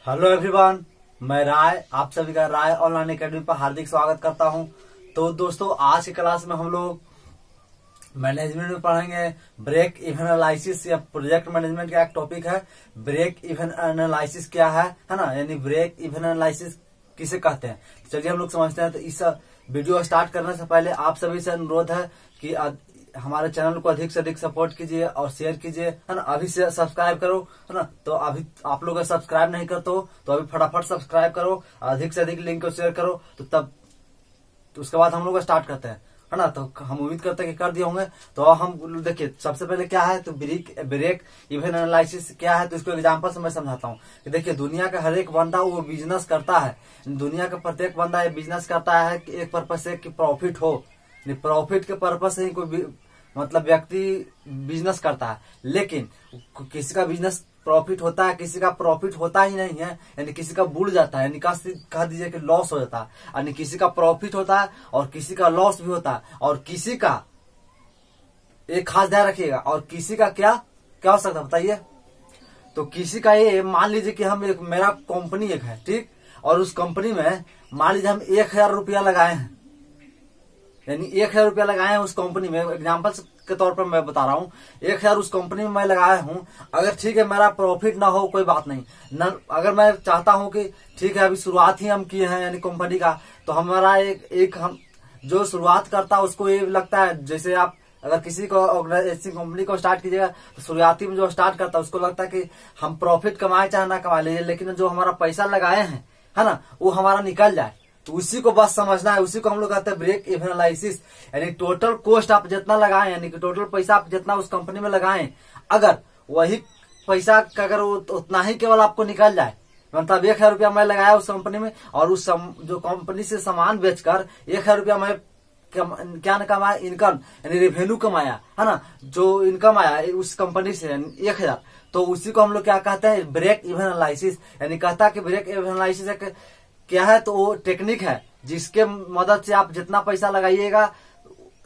Hello everyone, मैं राय आप सभी का राय ऑनलाइन एकेडमी पर हार्दिक स्वागत करता हूं। तो दोस्तों, आज की क्लास में हम लोग मैनेजमेंट में पढ़ेंगे ब्रेक इवन एनालिसिस या प्रोजेक्ट मैनेजमेंट का एक टॉपिक है। ब्रेक इवन एनालिसिस क्या है ना, यानी ब्रेक इवन एनालिसिस किसे कहते हैं। चलिए हम लोग समझते हैं। तो इस वीडियो स्टार्ट करने से पहले आप सभी से अनुरोध है कि हमारे चैनल को अधिक से अधिक सपोर्ट कीजिए और शेयर कीजिए, है ना। अभी से सब्सक्राइब करो, है ना। तो अभी आप लोग सब्सक्राइब नहीं करते हो तो अभी फटाफट सब्सक्राइब करो, अधिक से अधिक लिंक को शेयर करो। तो उसके बाद हम लोग स्टार्ट करते हैं, है ना। तो हम उम्मीद करते हैं कि कर दिए होंगे। तो हम देखिए, सबसे पहले क्या है तो ब्रेक इवन एनालिसिस क्या है। तो इसको एग्जांपल से मैं समझाता हूँ कि देखिए, दुनिया का हर एक बंदा वो बिजनेस करता है। दुनिया का प्रत्येक बंदा ये बिजनेस करता है कि एक पर्पज से कि प्रॉफिट हो। प्रॉफिट के पर्पज से ही कोई मतलब व्यक्ति बिजनेस करता है। लेकिन किसी का बिजनेस प्रॉफिट होता है, किसी का प्रॉफिट होता ही नहीं है, यानी किसी का बुड़ जाता है, यानी कह दीजिए कि लॉस हो जाता है। यानी किसी का प्रॉफिट होता है और किसी का लॉस भी होता है। और किसी का, एक खास ध्यान रखिएगा, और किसी का क्या क्या हो सकता है बताइए। तो किसी का ये मान लीजिए कि हम मेरा कंपनी एक है, ठीक, और उस कंपनी में मान लीजिए हम 1000 रुपया लगाए हैं, यानी 1000 रुपया लगाए हैं उस कंपनी में। एग्जाम्पल के तौर पर मैं बता रहा हूँ, 1000 उस कंपनी में मैं लगाया हूँ। अगर ठीक है मेरा प्रॉफिट ना हो कोई बात नहीं, अगर मैं चाहता हूँ कि ठीक है अभी शुरुआत ही हम किए हैं यानी कंपनी का, तो हमारा हम जो शुरुआत करता है उसको ये लगता है, जैसे आप अगर किसी को ऐसी कंपनी को स्टार्ट कीजिएगा तो शुरुआती में जो स्टार्ट करता है उसको लगता है कि हम प्रॉफिट कमाए चाहे ना कमा लीजिए, लेकिन जो हमारा पैसा लगाए हैं, है ना, वो हमारा निकल जाए। तो उसी को बस समझना है, उसी को हम लोग कहते हैं ब्रेक इवन एनालिसिस। यानी टोटल कॉस्ट आप जितना लगाएं, यानी कि टोटल पैसा आप जितना उस कंपनी में लगाएं, अगर वही पैसा का अगर उतना ही केवल आपको निकल जाए, मतलब 1000 रुपया मैं लगाया उस कंपनी में और उस जो कंपनी से सामान बेचकर 1000 रुपया मैं क्या न कमाया, इनकम यानी रेवेन्यू कमाया, है ना, जो इनकम आया उस कंपनी से 1000, तो उसी को हम लोग क्या कहते हैं ब्रेक इवन एनालिसिस। यानी कहता है कि ब्रेक इवन एनालिसिस क्या है, तो वो टेक्निक है जिसके मदद से आप जितना पैसा लगाइएगा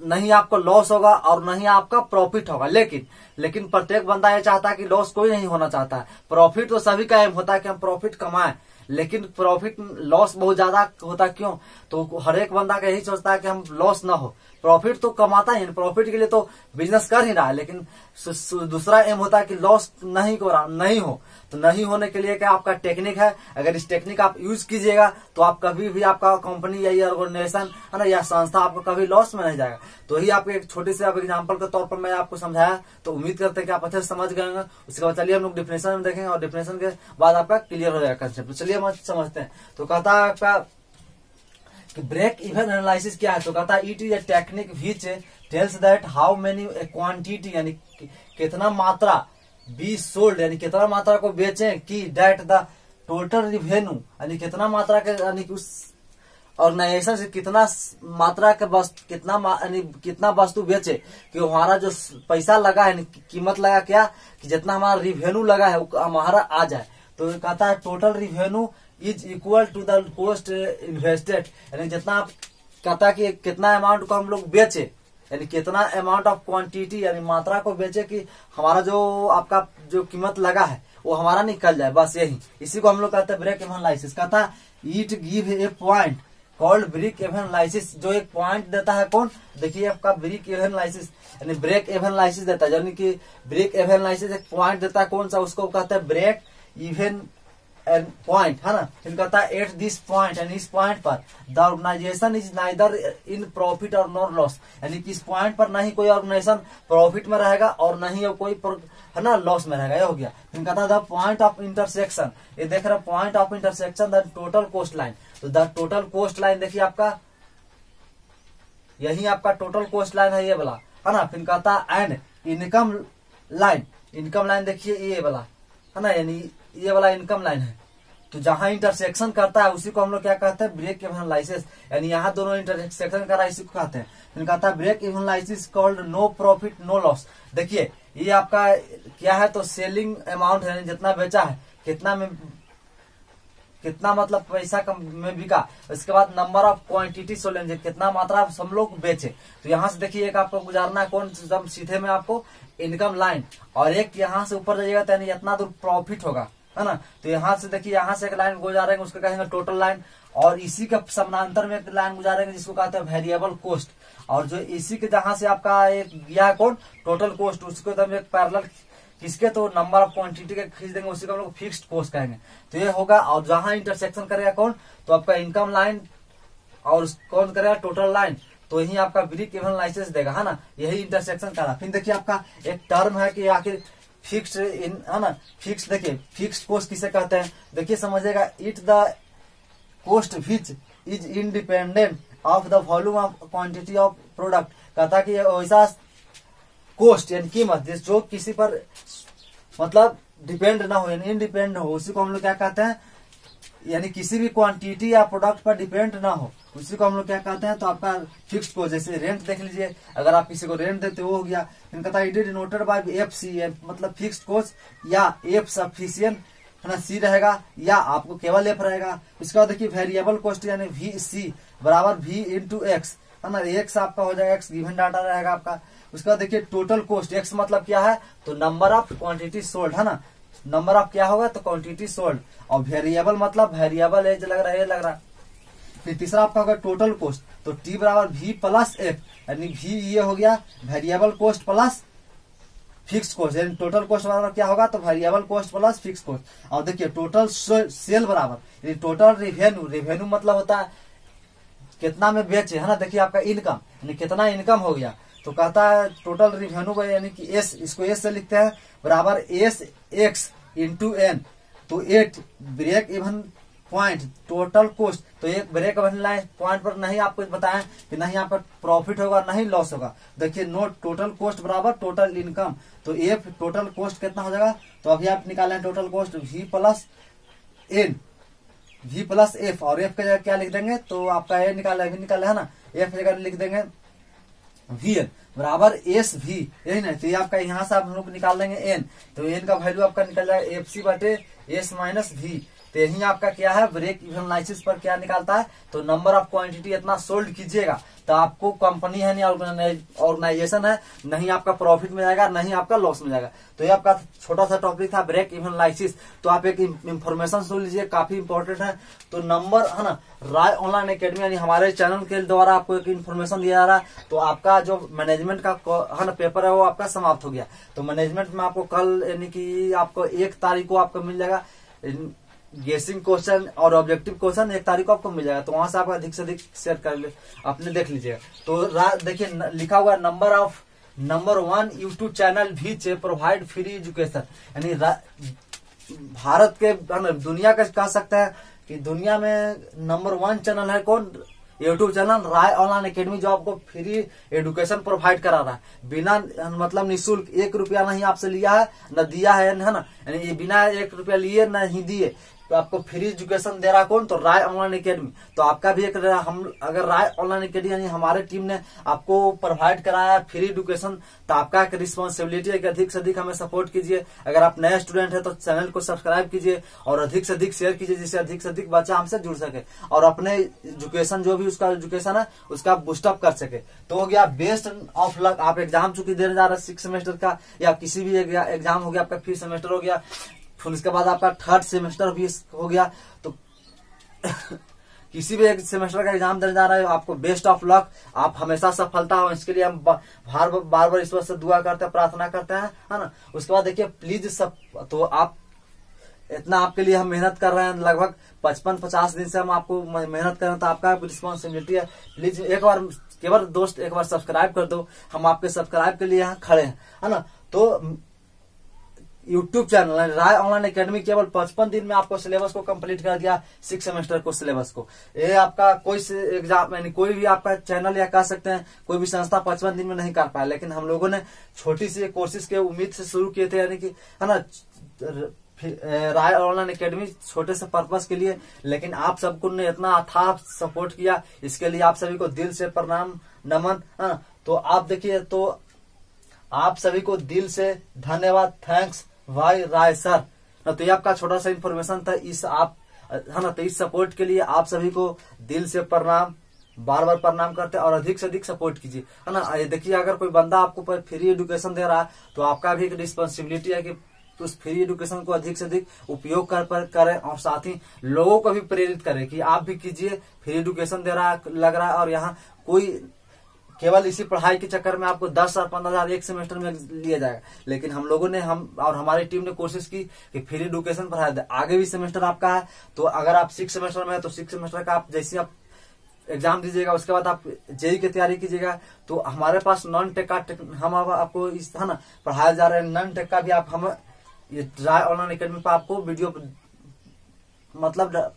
नहीं आपको लॉस होगा और नहीं आपका प्रॉफिट होगा। लेकिन प्रत्येक बंदा ये चाहता है कि लॉस कोई नहीं होना चाहता है। प्रॉफिट तो सभी का एम होता है कि हम प्रॉफिट कमाएं, लेकिन प्रॉफिट लॉस बहुत ज्यादा होता है। क्यों? तो हर एक बंदा का यही सोचता है कि हम लॉस ना हो। प्रॉफिट तो कमाता ही, प्रॉफिट के लिए तो बिजनेस कर ही रहा है, लेकिन दूसरा एम होता है कि लॉस नहीं हो। तो नहीं होने के लिए क्या आपका टेक्निक है, अगर इस टेक्निक आप यूज कीजिएगा तो आप कभी भी आपका कंपनी या ऑर्गेनाइजेशन, है ना, या संस्था आपको कभी लॉस में नहीं जाएगा। तो ही आपको एक छोटे से एग्जांपल के तौर पर मैं आपको समझाया, तो उम्मीद करते हैं कि आप अच्छे से समझ गए होंगे। उसके बाद चलिए हम लोग डिफिनेशन में देखेंगे और डिफिनेशन के बाद आपका क्लियर हो जाएगा कंसेप्ट। तो चलिए हम समझते हैं। तो कहता है आपका कि ब्रेक इवन एनालिसिस क्या है। तो कहता है it is a technique which tells that how many quantity, यानी कितना मात्रा बी सोल्ड, यानी कितना मात्रा को बेचें, कि दैट द टोटल रिवेन्यू, यानी कितना मात्रा के, यानी उस ऑर्गेनाइजेशन से कितना मात्रा के कितना वस्तु बेचे कि हमारा जो पैसा लगा है, कीमत लगा क्या, कि जितना हमारा रिवेन्यू लगा है हमारा आ जाए। तो कहता है total revenue is equal to the cost invested, यानी जितना आप कहता है कि कितना अमाउंट को हम लोग बेचे, यानी कितना अमाउंट ऑफ क्वांटिटी, यानी मात्रा को बेचे कि हमारा जो आपका जो कीमत लगा है वो हमारा निकल जाए, बस यही। इसी को हम लोग कहते हैं ब्रेक इवन एनालिसिस। कहता है it give a point called break even analysis, जो एक पॉइंट देता है कौन, देखिए आपका ब्रेक इवन एनालिसिस, यानी ब्रेक इवन एनालिसिस देता है, यानी कि ब्रेक इवन एनालिसिस एक पॉइंट देता है, कौन सा, उसको कहते हैं ब्रेक इवन पॉइंट, है ना। फिर कहता है एट दिस पॉइंट, यानी इस पॉइंट पर the organisation is neither in profit और नॉर लॉस, यानी कि इस पॉइंट पर नहीं कोई ऑर्गेनाइजेशन प्रॉफिट में रहेगा और नहीं कोई, है ना, लॉस में रहेगा। ये हो गया। फिर कहता है द पॉइंट ऑफ इंटरसेक्शन, ये देख रहे point of intersection the total cost line. तो द टोटल कोस्ट लाइन देखिए आपका, यही आपका टोटल कोस्ट लाइन है ये वाला, है ना। फिर कहता है and income line, income line देखिए ये वाला, है ना, यानी ये वाला इनकम लाइन है। तो जहां इंटरसेक्शन करता है उसी को हम लोग क्या कहते हैं ब्रेक इवन एनालिसिस, यानी यहाँ दोनों इंटरसेक्शन कर रहा है, इसी को कहते हैं। फिर कहता है break even analysis called no profit no loss. देखिए ये आपका क्या है, तो सेलिंग अमाउंट है, जितना बेचा है, कितना मतलब पैसा में बिका। इसके बाद नंबर ऑफ क्वांटिटी सोल्ड, कितना मात्रा हम लोग बेचे। तो यहाँ से देखिए एक आपको गुजारना है कौन, सीधे में आपको इनकम लाइन, और एक यहाँ से ऊपर जाइएगा तो यानी इतना दूर प्रॉफिट होगा, है ना। तो यहाँ से देखिए, यहाँ से एक लाइन गुजारेंगे उसको कहेंगे टोटल लाइन, और इसी के समानांतर में एक लाइन गुजारेंगे जिसको कहते हैं वेरिएबल कोस्ट, और जो इसी के जहां से आपका एक गया है कौन टोटल कोस्ट, उसको तो हम एक पैरेलल किसके तो नंबर ऑफ क्वांटिटी के खींच देंगे, उसी को हम लोग फिक्स्ड कोस्ट कहेंगे। तो ये होगा, और जहां इंटरसेक्शन करेगा कौन तो आपका इनकम लाइन, और कौन करेगा टोटल लाइन, तो यही आपका ब्रेक इवन एनालिसिस देगा, है ना। यही इंटरसेक्शन करा। फिर देखिए आपका एक टर्म है कि आखिर फिक्स्ड है ना, फिक्स देखिए फिक्स्ड कोस्ट किसे कहते हैं, देखिए समझिएगा, it the cost which is independent of the volume of quantity of product, कहता कि वैसा कोस्ट यानी कीमत जो किसी पर मतलब डिपेंड ना हो यानी इंडिपेंडेंट हो, उसी को हम लोग क्या कहते हैं, यानी किसी भी क्वांटिटी या प्रोडक्ट पर डिपेंड ना हो, उसी को हम लोग क्या कहते हैं। तो आपका फिक्स्ड कोस्ट, जैसे रेंट देख लीजिए, अगर आप किसी को रेंट देते वो हो गया। फिर कहता है it is denoted by FC, मतलब फिक्स्ड कोस्ट या एफ सफिशिएंट, है ना, सी रहेगा या आपको केवल एफ रहेगा। इसके बाद देखिए वेरिएबल कोस्ट यानी वी सी बराबर वी इंटू एक्स, है ना, एक्स आपका हो जाएगा, एक्स गिवन डाटा रहेगा आपका। उसके बाद देखिए टोटल कोस्ट, एक्स मतलब क्या है तो नंबर ऑफ क्वांटिटी सोल्ड, है ना, नंबर ऑफ क्या होगा तो क्वांटिटी सोल्ड, और वेरिएबल मतलब वेरिएबल एज लग रहा है, ये लग रहा है। फिर तीसरा आपका होगा टोटल कोस्ट, तो टी बराबर वी प्लस एफ, यानी वी ये हो गया variable cost plus fix cost, यानी टोटल कोस्ट बराबर क्या होगा तो variable cost plus fix cost. और देखिए टोटल सेल बराबर यानी टोटल रेवेन्यू, रेवेन्यू मतलब होता है कितना में बेचे, है ना। देखिए आपका इनकम यानी कितना इनकम हो गया, तो कहता है टोटल रेवेन्यू यानी कि एस, इसको एस से लिखते हैं बराबर एस एक्स इंटू एन, तो 8 break even point total cost, तो एक ब्रेक इवन पॉइंट पर नहीं आपको बताएं कि नहीं आपका प्रॉफिट होगा नहीं लॉस होगा। देखिए नोट टोटल कोस्ट बराबर टोटल इनकम, तो एफ टोटल कोस्ट कितना हो जाएगा, तो अभी आप निकाले total cost V plus N, V plus F, और एफ की जगह क्या लिख देंगे तो आपका ए निकाला अभी निकाला है ना, एफ जगह लिख देंगे वी एन बराबर एस वी, यही ना। तो ये आपका यहाँ से आप हम लोग निकाल देंगे एन, तो एन का वैल्यू आपका निकल जाएगा एफ सी बटे एस माइनस वी। तो यही आपका क्या है ब्रेक इवन एनालिसिस पर क्या निकालता है तो नंबर ऑफ क्वांटिटी इतना सोल्ड कीजिएगा तो आपको कंपनी है नहीं ऑर्गेनाइजेशन है, नहीं आपका प्रॉफिट में जाएगा नहीं आपका लॉस में जाएगा। तो ये आपका छोटा सा टॉपिक था ब्रेक इवन एनालिसिस, तो आप एक इंफॉर्मेशन सुन लीजिए, काफी इंपॉर्टेंट है। तो नंबर है ना, राय ऑनलाइन एकेडमी यानी हमारे चैनल के द्वारा आपको एक इन्फॉर्मेशन दिया जा रहा है। तो आपका जो मैनेजमेंट का है ना पेपर है वो आपका समाप्त हो गया, तो मैनेजमेंट में आपको कल यानी कि आपको 1 तारीख को आपको मिल जाएगा गेसिंग क्वेश्चन और ऑब्जेक्टिव क्वेश्चन, 1 तारीख को आपको मिल जाएगा। तो वहां से आप अधिक से अधिक शेयर कर ले अपने देख लीजिएगा। तो देखिए लिखा हुआ नंबर 1 यूट्यूब चैनल भी प्रोवाइड फ्री एजुकेशन, यानी भारत के दुनिया का कह सकते हैं कि दुनिया में नंबर 1 चैनल है कौन, यूट्यूब चैनल राय ऑनलाइन एकेडमी, जो आपको फ्री एजुकेशन प्रोवाइड करा रहा है बिना मतलब निःशुल्क, 1 रुपया नहीं आपसे लिया है न दिया है ना, यानी बिना 1 रुपया लिए नहीं दिए, तो आपको फ्री एजुकेशन दे रहा कौन तो राय ऑनलाइन एकेडमी। तो आपका भी एक हम अगर राय ऑनलाइन एकेडमी यानी हमारे टीम ने आपको प्रोवाइड कराया फ्री एजुकेशन, तो आपका एक रिस्पॉन्सिबिलिटी है कि अधिक से अधिक हमें सपोर्ट कीजिए। अगर आप नए स्टूडेंट है तो चैनल को सब्सक्राइब कीजिए और अधिक से अधिक शेयर कीजिए, जिससे अधिक से अधिक बच्चा हमसे जुड़ सके और अपने एजुकेशन जो भी उसका एजुकेशन है उसका बूस्टअप कर सके। तो हो गया बेस्ट ऑफ लक, आप एग्जाम चूंकि देने जा रहे हैं 6 सेमेस्टर का या किसी भी एग्जाम हो गया, आपका 5th सेमेस्टर हो गया, फिर उसके बाद आपका 3rd सेमेस्टर भी हो गया, तो किसी भी एक सेमेस्टर का एग्जाम देने जा रहे हो आपको बेस्ट ऑफ लक, आप हमेशा सफलता हो, इसके लिए हम बार बार ईश्वर से दुआ करते हैं, प्रार्थना करते हैं, है ना। उसके बाद देखिए प्लीज तो आप इतना आपके लिए हम मेहनत कर रहे हैं, लगभग 55-50 दिन से हम आपको मेहनत कर रहे हैं, तो आपका रिस्पॉन्सिबिलिटी है, प्लीज एक बार केवल दोस्त एक बार सब्सक्राइब कर दो, हम आपके सब्सक्राइब के लिए यहाँ खड़े हैं, है ना। तो यूट्यूब चैनल राय ऑनलाइन एकेडमी केवल 55 दिन में आपको सिलेबस को कंप्लीट कर दिया, 6 सेमेस्टर को सिलेबस को। ये आपका कोई एग्जाम यानी कोई भी आपका चैनल या कह सकते हैं कोई भी संस्था 55 दिन में नहीं कर पाया, लेकिन हम लोगों ने छोटी सी कोर्सेज के उम्मीद से शुरू किए थे, यानी कि है ना राय ऑनलाइन एकेडमी छोटे से पर्पस के लिए, लेकिन आप सबको ने इतना अथाह सपोर्ट किया, इसके लिए आप सभी को दिल से प्रणाम नमन। तो आप देखिए, तो आप सभी को दिल से धन्यवाद, थैंक्स भाई राय सर। तो ये आपका छोटा सा इन्फॉर्मेशन था, इस आप है ना, तो इस सपोर्ट के लिए आप सभी को दिल से प्रणाम, बार बार प्रणाम करते हैं और अधिक से अधिक सपोर्ट कीजिए, है ना। देखिए अगर कोई बंदा आपको फ्री एजुकेशन दे रहा है तो आपका भी एक रिस्पॉन्सिबिलिटी है कि तो उस फ्री एजुकेशन को अधिक से अधिक उपयोग करें और साथ ही लोगों को भी प्रेरित करें कि आप भी कीजिए। फ्री एजुकेशन दे रहा लग रहा है और यहाँ कोई केवल इसी पढ़ाई के चक्कर में आपको 10,000 15,000 एक सेमेस्टर में लिया जाएगा, लेकिन हम लोगों ने और हमारी टीम ने कोशिश की कि फ्री एजुकेशन पढ़ाया जाए। आगे भी सेमेस्टर आपका है, तो अगर आप 6 सेमेस्टर में है तो 6 सेमेस्टर का आप जैसे आप एग्जाम दीजिएगा उसके बाद आप जेई की तैयारी कीजिएगा। तो हमारे पास नॉन टेक का हम आपको इस है ना पढ़ाया जा रहा है। नॉन टेक का भी आप हम ये राय ऑनलाइन एकेडमी पर आपको वीडियो मतलब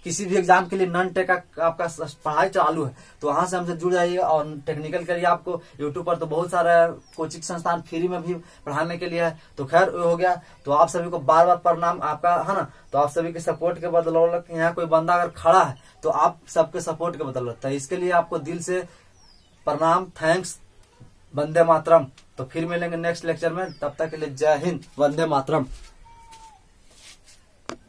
किसी भी एग्जाम के लिए नॉन टेक का आपका पढ़ाई चालू है, तो वहां से हमसे जुड़ जाइए। और टेक्निकल के लिए आपको यूट्यूब पर तो बहुत सारा कोचिंग संस्थान फ्री में भी पढ़ाने के लिए है। तो खैर हो गया, तो आप सभी को बार बार प्रणाम आपका है ना। तो आप सभी के सपोर्ट के बदौलत यहाँ कोई बंदा अगर खड़ा है तो आप सबके सपोर्ट के बदौलत है, इसके लिए आपको दिल से प्रणाम, थैंक्स, वंदे मातरम। तो फिर मिलेंगे नेक्स्ट लेक्चर में, तब तक के लिए जय हिंद, वंदे मातरम।